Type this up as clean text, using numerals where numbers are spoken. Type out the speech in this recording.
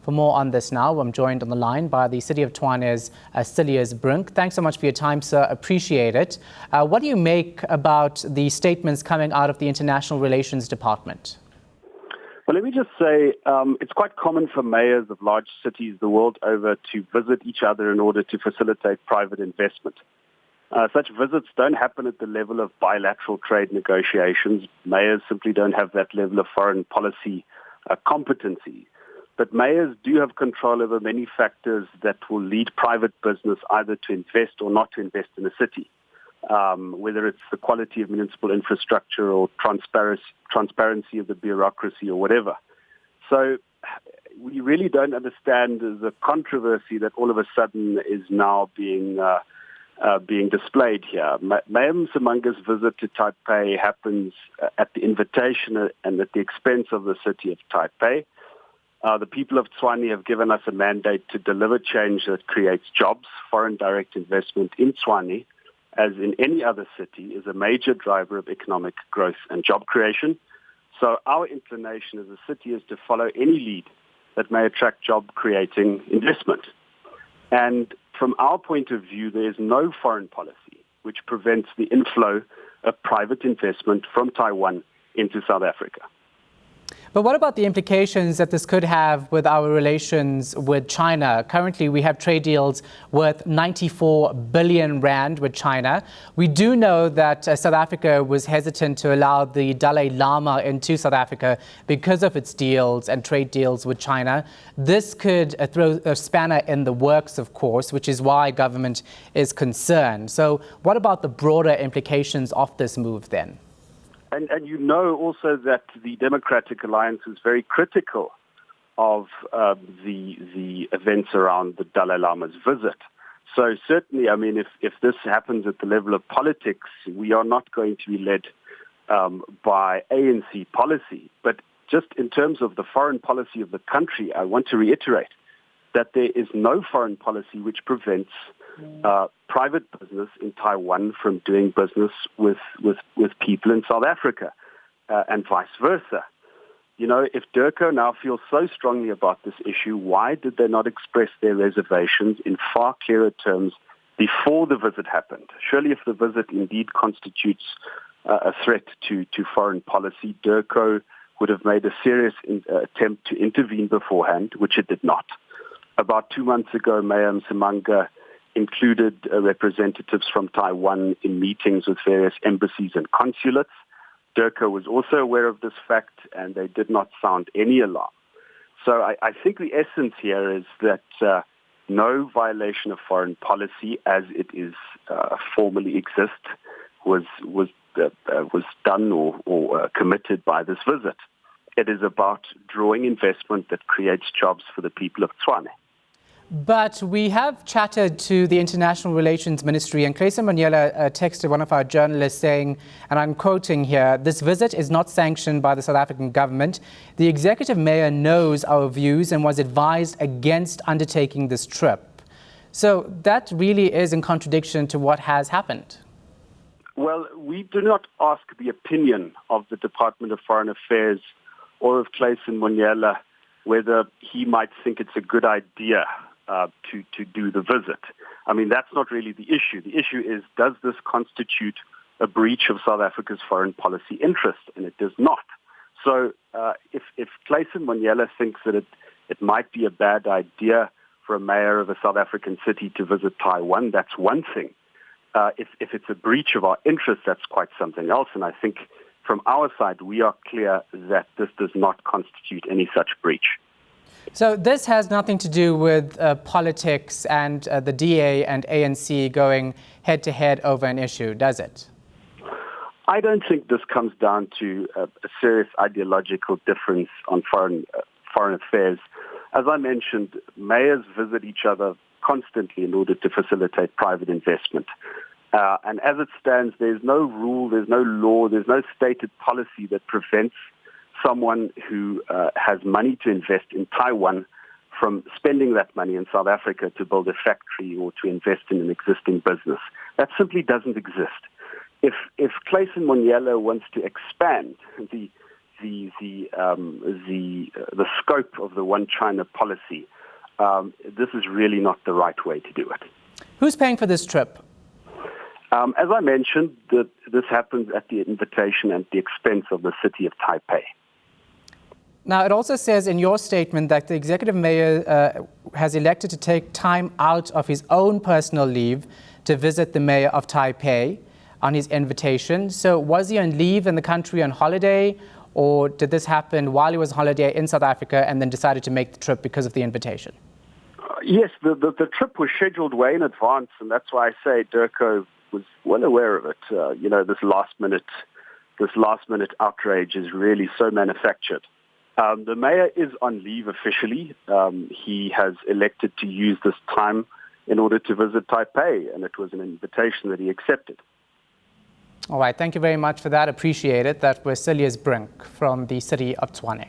For more on this now, I'm joined on the line by the City of Tshwane's Solly. Thanks so much for your time, sir. Appreciate it. What do you make about the statements coming out of the International Relations Department? Well, let me just say it's quite common for mayors of large cities the world over to visit each other in order to facilitate private investment. Such visits don't happen at the level of bilateral trade negotiations. Mayors simply don't have that level of foreign policy competency. But mayors do have control over many factors that will lead private business either to invest or not to invest in a city, whether it's the quality of municipal infrastructure or transparency of the bureaucracy or whatever. So we really don't understand the controversy that all of a sudden is now being displayed here. Mayor Msimanga's visit to Taipei happens at the invitation and at the expense of the city of Taipei. The people of Tshwane have given us a mandate to deliver change that creates jobs. Foreign direct investment in Tshwane, as in any other city, is a major driver of economic growth and job creation. So our inclination as a city is to follow any lead that may attract job-creating investment. And from our point of view, there is no foreign policy which prevents the inflow of private investment from Taiwan into South Africa. But what about the implications that this could have with our relations with China? Currently, we have trade deals worth 94 billion rand with China. We do know that South Africa was hesitant to allow the Dalai Lama into South Africa because of its deals and trade deals with China. This could throw a spanner in the works, of course, which is why government is concerned. So what about the broader implications of this move then? And you know also that the Democratic Alliance is very critical of the events around the Dalai Lama's visit. So certainly, I mean, if this happens at the level of politics, we are not going to be led by ANC policy. But just in terms of the foreign policy of the country, I want to reiterate that there is no foreign policy which prevents private business in Taiwan from doing business with people in South Africa and vice versa. You know, if Dirco now feels so strongly about this issue, why did they not express their reservations in far clearer terms before the visit happened? Surely if the visit indeed constitutes a threat to foreign policy, Dirco would have made a serious attempt to intervene beforehand, which it did not. About 2 months ago, Mayor Msimanga included representatives from Taiwan in meetings with various embassies and consulates. Dirco was also aware of this fact, and they did not sound any alarm. So I think the essence here is that no violation of foreign policy as it is formally exists was done or committed by this visit. It is about drawing investment that creates jobs for the people of Tshwane. But we have chatted to the International Relations Ministry, and Tshwane Mayor texted one of our journalists saying, and I'm quoting here, "This visit is not sanctioned by the South African government. The executive mayor knows our views and was advised against undertaking this trip." So that really is in contradiction to what has happened. Well, we do not ask the opinion of the Department of Foreign Affairs or of Tshwane Mayor whether he might think it's a good idea to do the visit. I mean, that's not really the issue. The issue is, does this constitute a breach of South Africa's foreign policy interest? And it does not. So if Tshwane Mayor thinks that it might be a bad idea for a mayor of a South African city to visit Taiwan, that's one thing. If it's a breach of our interest, that's quite something else. And I think from our side, we are clear that this does not constitute any such breach. So this has nothing to do with politics and the DA and ANC going head-to-head over an issue, does it? I don't think this comes down to a serious ideological difference on foreign affairs. As I mentioned, mayors visit each other constantly in order to facilitate private investment. And as it stands, there's no rule, there's no law, there's no stated policy that prevents someone who has money to invest in Taiwan from spending that money in South Africa to build a factory or to invest in an existing business. That simply doesn't exist. If Tshwane Mayor wants to expand the the scope of the One China policy, this is really not the right way to do it. Who's paying for this trip? As I mentioned, this happens at the invitation and the expense of the city of Taipei. Now, it also says in your statement that the executive mayor has elected to take time out of his own personal leave to visit the mayor of Taipei on his invitation. So was he on leave in the country on holiday, or did this happen while he was on holiday in South Africa and then decided to make the trip because of the invitation? Yes, the trip was scheduled way in advance, and that's why I say Dirco was well aware of it. This last minute outrage is really so manufactured. The mayor is on leave officially. He has elected to use this time in order to visit Taipei, and it was an invitation that he accepted. All right, thank you very much for that. Appreciate it. That was Solly Msimanga from the city of Tshwane.